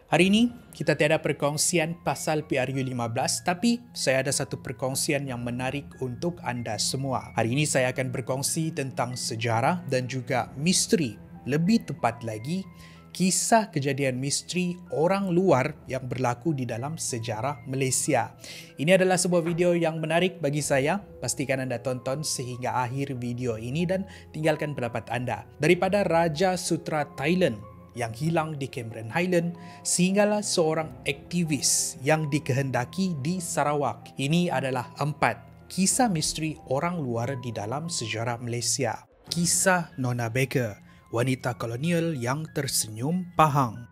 Hari ini kita tiada perkongsian pasal PRU15, tapi saya ada satu perkongsian yang menarik untuk anda semua. Hari ini saya akan berkongsi tentang sejarah dan juga misteri. Lebih tepat lagi, kisah kejadian misteri orang luar yang berlaku di dalam sejarah Malaysia. Ini adalah sebuah video yang menarik bagi saya. Pastikan anda tonton sehingga akhir video ini dan tinggalkan pendapat anda. Daripada Raja Sutera Thailand yang hilang di Cameron Highland sehinggalah seorang aktivis yang dikehendaki di Sarawak. Ini adalah 4 kisah misteri orang luar di dalam sejarah Malaysia. Kisah Nona Baker, wanita kolonial yang tersenyum Pahang.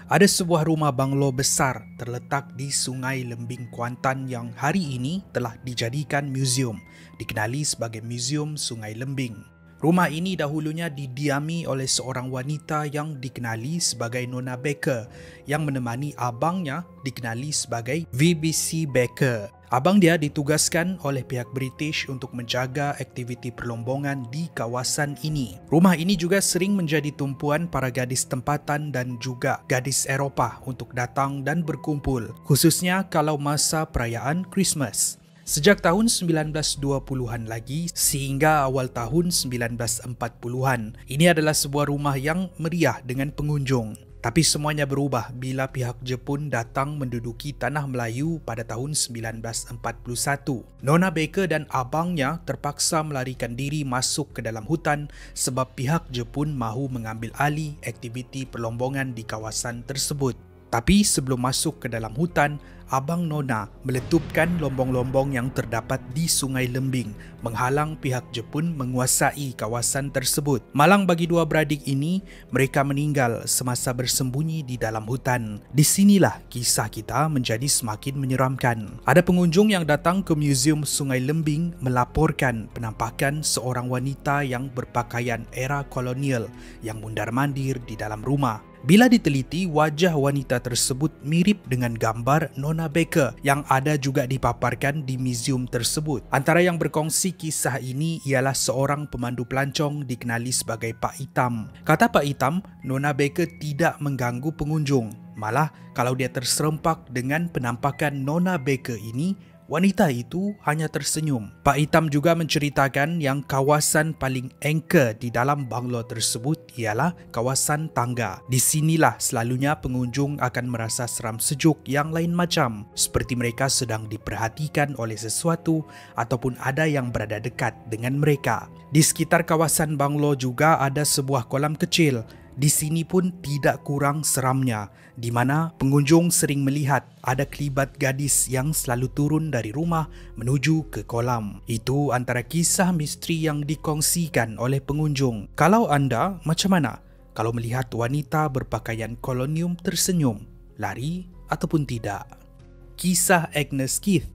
Ada sebuah rumah banglo besar terletak di Sungai Lembing, Kuantan yang hari ini telah dijadikan muzium, dikenali sebagai Muzium Sungai Lembing. Rumah ini dahulunya didiami oleh seorang wanita yang dikenali sebagai Nona Baker yang menemani abangnya dikenali sebagai VBC Baker. Abang dia ditugaskan oleh pihak British untuk menjaga aktiviti perlombongan di kawasan ini. Rumah ini juga sering menjadi tumpuan para gadis tempatan dan juga gadis Eropah untuk datang dan berkumpul, khususnya kalau masa perayaan Christmas. Sejak tahun 1920-an lagi sehingga awal tahun 1940-an, ini adalah sebuah rumah yang meriah dengan pengunjung. Tapi semuanya berubah bila pihak Jepun datang menduduki tanah Melayu pada tahun 1941. Nona Baker dan abangnya terpaksa melarikan diri masuk ke dalam hutan sebab pihak Jepun mahu mengambil alih aktiviti perlombongan di kawasan tersebut. Tapi sebelum masuk ke dalam hutan, abang Nona meletupkan lombong-lombong yang terdapat di Sungai Lembing, menghalang pihak Jepun menguasai kawasan tersebut. Malang bagi dua beradik ini, mereka meninggal semasa bersembunyi di dalam hutan. Di sinilah kisah kita menjadi semakin menyeramkan. Ada pengunjung yang datang ke Muzium Sungai Lembing melaporkan penampakan seorang wanita yang berpakaian era kolonial yang mundar-mandir di dalam rumah. Bila diteliti, wajah wanita tersebut mirip dengan gambar Nona Baker yang ada juga dipaparkan di muzium tersebut. Antara yang berkongsi kisah ini ialah seorang pemandu pelancong dikenali sebagai Pak Hitam. Kata Pak Hitam, Nona Baker tidak mengganggu pengunjung. Malah, kalau dia terserempak dengan penampakan Nona Baker ini, wanita itu hanya tersenyum. Pak Hitam juga menceritakan yang kawasan paling angker di dalam banglo tersebut ialah kawasan tangga. Di sinilah selalunya pengunjung akan merasa seram sejuk yang lain macam, seperti mereka sedang diperhatikan oleh sesuatu ataupun ada yang berada dekat dengan mereka. Di sekitar kawasan banglo juga ada sebuah kolam kecil. Di sini pun tidak kurang seramnya, di mana pengunjung sering melihat ada kelibat gadis yang selalu turun dari rumah menuju ke kolam. Itu antara kisah misteri yang dikongsikan oleh pengunjung. Kalau anda, macam mana? Kalau melihat wanita berpakaian kolonium tersenyum, lari ataupun tidak? Kisah Agnes Keith,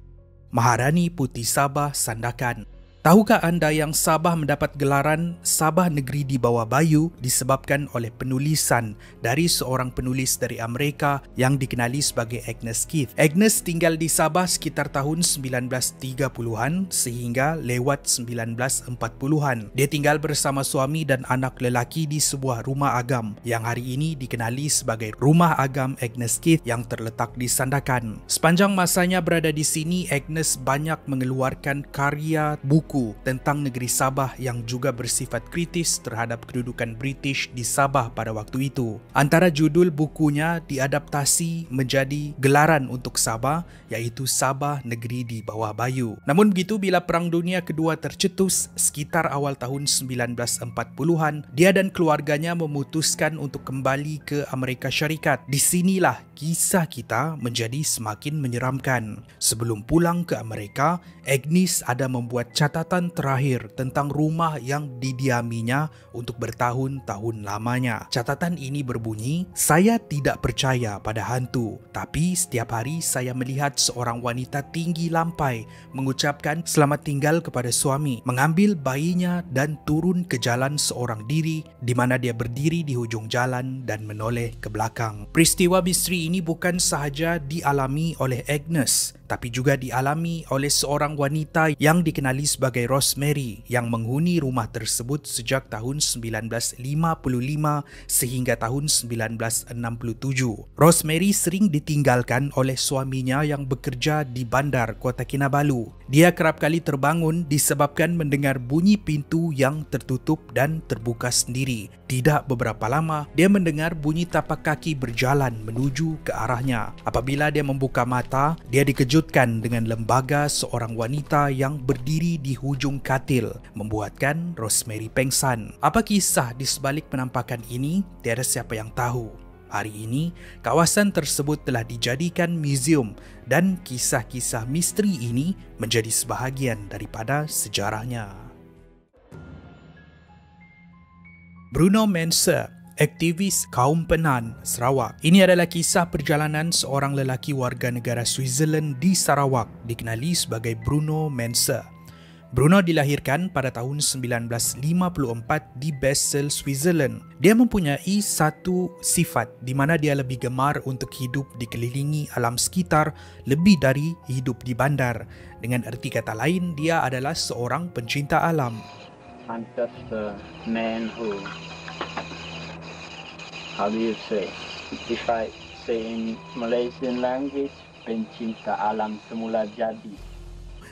Maharani Putih Sabah Sandakan. Tahukah anda yang Sabah mendapat gelaran Sabah Negeri di Bawah Bayu disebabkan oleh penulisan dari seorang penulis dari Amerika yang dikenali sebagai Agnes Keith. Agnes tinggal di Sabah sekitar tahun 1930-an sehingga lewat 1940-an. Dia tinggal bersama suami dan anak lelaki di sebuah rumah agam yang hari ini dikenali sebagai Rumah Agam Agnes Keith yang terletak di Sandakan. Sepanjang masanya berada di sini, Agnes banyak mengeluarkan karya buku tentang negeri Sabah yang juga bersifat kritis terhadap kedudukan British di Sabah pada waktu itu. Antara judul bukunya diadaptasi menjadi gelaran untuk Sabah, iaitu Sabah Negeri di Bawah Bayu. Namun begitu, bila Perang Dunia Kedua tercetus sekitar awal tahun 1940-an, dia dan keluarganya memutuskan untuk kembali ke Amerika Syarikat. Di sinilah kisah kita menjadi semakin menyeramkan. Sebelum pulang ke Amerika, Agnes ada membuat catatan terakhir tentang rumah yang didiaminya untuk bertahun-tahun lamanya. Catatan ini berbunyi, "Saya tidak percaya pada hantu, tapi setiap hari saya melihat seorang wanita tinggi lampai mengucapkan selamat tinggal kepada suami, mengambil bayinya dan turun ke jalan seorang diri di mana dia berdiri di hujung jalan dan menoleh ke belakang." Peristiwa misteri ini bukan sahaja dialami oleh Agnes, tapi juga dialami oleh seorang wanita yang dikenali sebagai Rosemary yang menghuni rumah tersebut sejak tahun 1955 sehingga tahun 1967. Rosemary sering ditinggalkan oleh suaminya yang bekerja di bandar Kota Kinabalu. Dia kerap kali terbangun disebabkan mendengar bunyi pintu yang tertutup dan terbuka sendiri. Tidak beberapa lama, dia mendengar bunyi tapak kaki berjalan menuju ke arahnya. Apabila dia membuka mata, dia dikejutkan dengan lembaga seorang wanita yang berdiri di hujung katil, membuatkan Rosemary pengsan. Apa kisah di sebalik penampakan ini? Tiada siapa yang tahu. Hari ini, kawasan tersebut telah dijadikan museum dan kisah-kisah misteri ini menjadi sebahagian daripada sejarahnya. Bruno Mensa, aktivis kaum Penan, Sarawak. Ini adalah kisah perjalanan seorang lelaki warga negara Switzerland di Sarawak, dikenali sebagai Bruno Mensa. Bruno dilahirkan pada tahun 1954 di Basel, Switzerland. Dia mempunyai satu sifat di mana dia lebih gemar untuk hidup dikelilingi alam sekitar lebih dari hidup di bandar. Dengan erti kata lain, dia adalah seorang pencinta alam. I'm just a man who, how do you say, if I say in Malaysian language, pencinta alam semula jadi.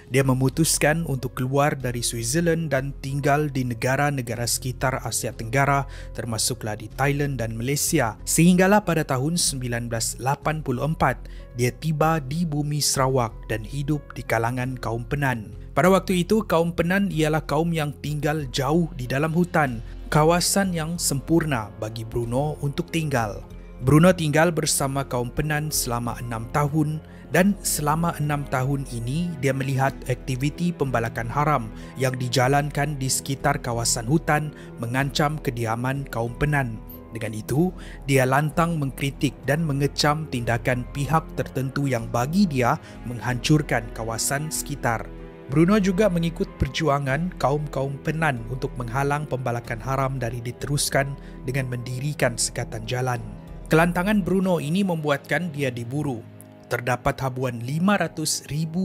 Dia memutuskan untuk keluar dari Switzerland dan tinggal di negara-negara sekitar Asia Tenggara, termasuklah di Thailand dan Malaysia. Sehinggalah pada tahun 1984, dia tiba di bumi Sarawak dan hidup di kalangan kaum Penan. Pada waktu itu, kaum Penan ialah kaum yang tinggal jauh di dalam hutan, kawasan yang sempurna bagi Bruno untuk tinggal. Bruno tinggal bersama kaum Penan selama 6 tahun dan selama 6 tahun ini dia melihat aktiviti pembalakan haram yang dijalankan di sekitar kawasan hutan mengancam kediaman kaum Penan. Dengan itu, dia lantang mengkritik dan mengecam tindakan pihak tertentu yang bagi dia menghancurkan kawasan sekitar. Bruno juga mengikut perjuangan kaum-kaum Penan untuk menghalang pembalakan haram dari diteruskan dengan mendirikan sekatan jalan. Kelantangan Bruno ini membuatkan dia diburu. Terdapat habuan RM500,000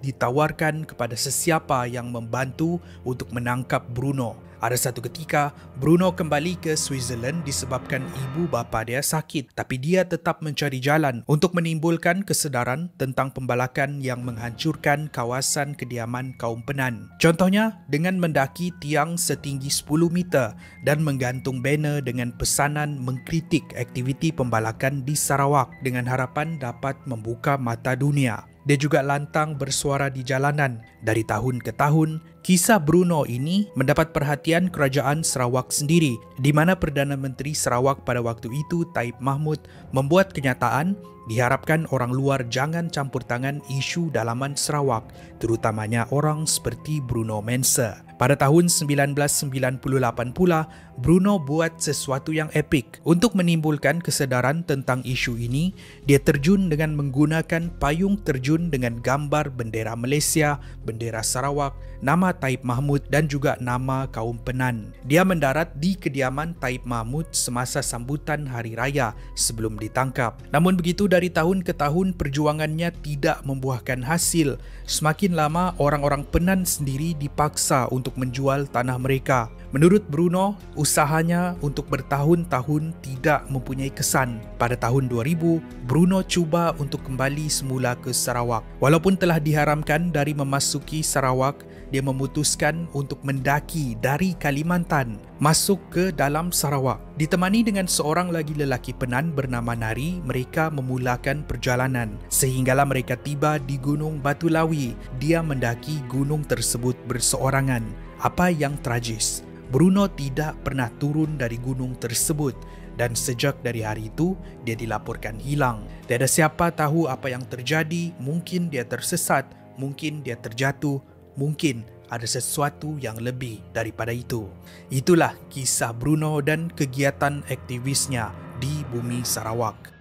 ditawarkan kepada sesiapa yang membantu untuk menangkap Bruno. Ada satu ketika, Bruno kembali ke Switzerland disebabkan ibu bapa dia sakit, tapi dia tetap mencari jalan untuk menimbulkan kesedaran tentang pembalakan yang menghancurkan kawasan kediaman kaum Penan. Contohnya, dengan mendaki tiang setinggi 10 meter dan menggantung banner dengan pesanan mengkritik aktiviti pembalakan di Sarawak dengan harapan dapat membuka mata dunia. Dia juga lantang bersuara di jalanan. Dari tahun ke tahun, kisah Bruno ini mendapat perhatian kerajaan Sarawak sendiri, di mana Perdana Menteri Sarawak pada waktu itu, Taib Mahmud, membuat kenyataan diharapkan orang luar jangan campur tangan isu dalaman Sarawak, terutamanya orang seperti Bruno Mensa. Pada tahun 1998 pula, Bruno buat sesuatu yang epik. Untuk menimbulkan kesedaran tentang isu ini, dia terjun dengan menggunakan payung terjun dengan gambar bendera Malaysia, bendera Sarawak, nama Taib Mahmud dan juga nama kaum Penan. Dia mendarat di kediaman Taib Mahmud semasa sambutan Hari Raya sebelum ditangkap. Namun begitu, dari tahun ke tahun perjuangannya tidak membuahkan hasil. Semakin lama, orang-orang Penan sendiri dipaksa untuk menjual tanah mereka. Menurut Bruno, usahanya untuk bertahun-tahun tidak mempunyai kesan. Pada tahun 2000, Bruno cuba untuk kembali semula ke Sarawak. Walaupun telah diharamkan dari memasuki Sarawak, dia memutuskan untuk mendaki dari Kalimantan masuk ke dalam Sarawak. Ditemani dengan seorang lagi lelaki Penan bernama Nari, mereka memulakan perjalanan sehinggalah mereka tiba di Gunung Batu Lawi. Dia mendaki gunung tersebut berseorangan. Apa yang tragis, Bruno tidak pernah turun dari gunung tersebut dan sejak dari hari itu dia dilaporkan hilang. Tiada siapa tahu apa yang terjadi, mungkin dia tersesat, mungkin dia terjatuh, mungkin ada sesuatu yang lebih daripada itu. Itulah kisah Bruno dan kegiatan aktivisnya di bumi Sarawak.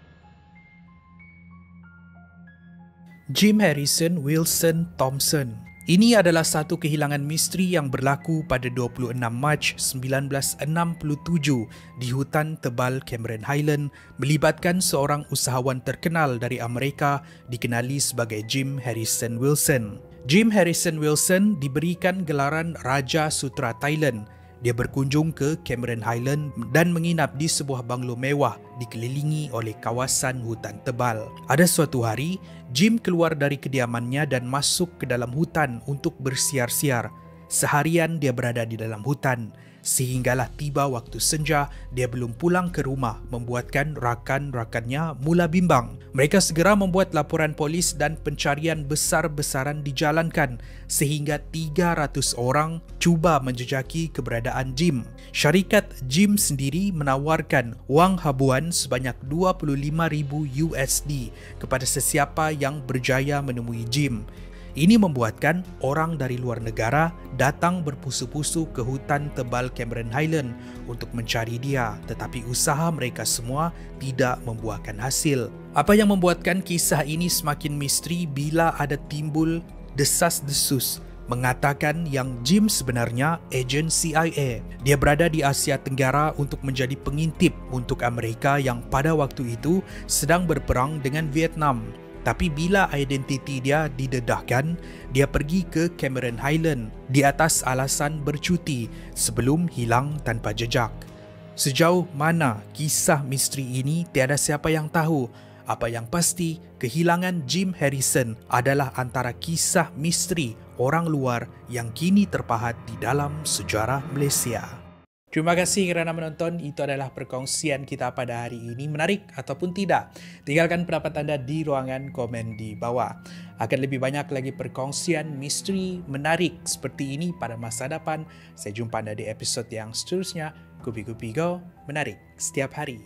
Jim Harrison Wilson Thompson. Ini adalah satu kehilangan misteri yang berlaku pada 26 Mac 1967 di hutan tebal Cameron Highland melibatkan seorang usahawan terkenal dari Amerika dikenali sebagai Jim Harrison Wilson. Jim Harrison Wilson diberikan gelaran Raja Sutera Thailand. Dia berkunjung ke Cameron Highland dan menginap di sebuah banglo mewah dikelilingi oleh kawasan hutan tebal. Ada suatu hari, Jim keluar dari kediamannya dan masuk ke dalam hutan untuk bersiar-siar. Seharian dia berada di dalam hutan, sehinggalah tiba waktu senja, dia belum pulang ke rumah, membuatkan rakan-rakannya mula bimbang. Mereka segera membuat laporan polis dan pencarian besar-besaran dijalankan sehingga 300 orang cuba menjejaki keberadaan Jim. Syarikat Jim sendiri menawarkan wang habuan sebanyak $25,000 kepada sesiapa yang berjaya menemui Jim. Ini membuatkan orang dari luar negara datang berpusu-pusu ke hutan tebal Cameron Highland untuk mencari dia, tetapi usaha mereka semua tidak membuahkan hasil. Apa yang membuatkan kisah ini semakin misteri bila ada timbul desas-desus mengatakan yang Jim sebenarnya ejen CIA. Dia berada di Asia Tenggara untuk menjadi pengintip untuk Amerika yang pada waktu itu sedang berperang dengan Vietnam. Tapi bila identiti dia didedahkan, dia pergi ke Cameron Highland di atas alasan bercuti sebelum hilang tanpa jejak. Sejauh mana kisah misteri ini tiada siapa yang tahu. Apa yang pasti, kehilangan Jim Harrison adalah antara kisah misteri orang luar yang kini terpahat di dalam sejarah Malaysia. Terima kasih kerana menonton. Itu adalah perkongsian kita pada hari ini. Menarik ataupun tidak? Tinggalkan pendapat anda di ruangan komen di bawah. Akan lebih banyak lagi perkongsian misteri menarik seperti ini pada masa depan. Saya jumpa anda di episod yang seterusnya. Kupi-Kupi Go, menarik setiap hari.